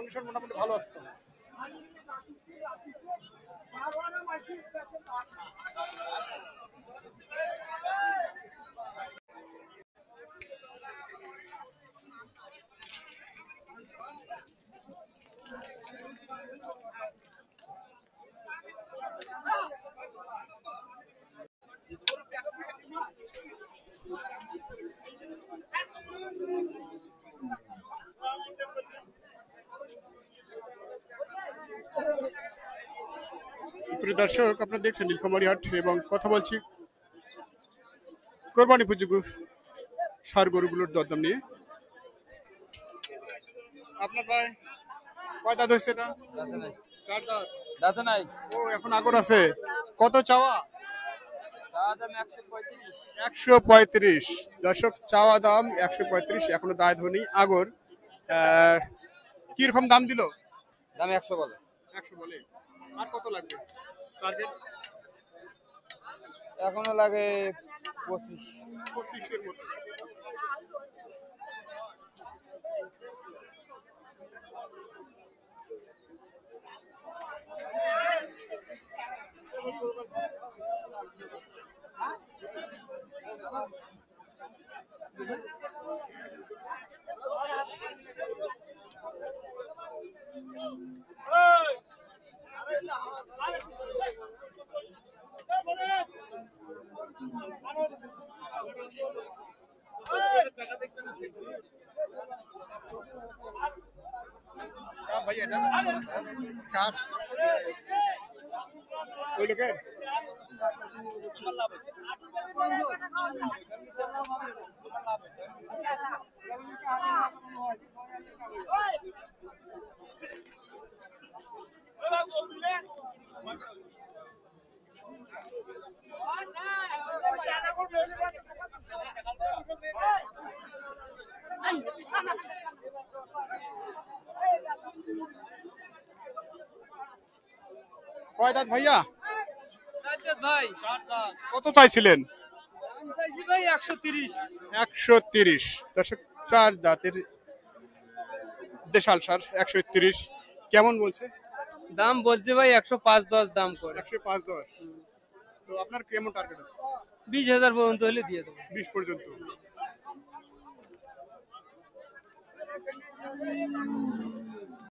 Condition মোটামুটি ভালো আছে তো। প্রিয় দর্শক, আপনারা দেখছেন নীলফামারী হাট এবং কথা বলছি কোরবানি উপযোগী ষাঁড় গরুগুলোর দরদাম নিয়ে। আপনার ভাই কয় দাঁত হয়েছে এটা? চার দাঁত। দাঁত নাই। ও এখন আগর আছে। কত চাওয়া? 135। দর্শক চাওয়া দাম 135, এখনো দাঁত হয়নি, আগর। কিরকম দাম দিল? দাম 100 বলে। 100 বলে। আর কত লাগবে টার্গেট? এখনো লাগে 25 এর মতো। ভাই এটা কার ওই লোকের? কয় দাঁত ভাইয়া? ভাই কত চাইছিলেন? ভাই 130। 130। দর্শক, চার দাঁতের দেশাল ষাঁড় 130। কেমন বলছে দাম? বলছে ভাই 105-10 দাম করে। 105-10। তো আপনার কেমন টার্গেট আছে? 20,000 পর্যন্ত হলে দিয়ে দেবো। 20 পর্যন্ত।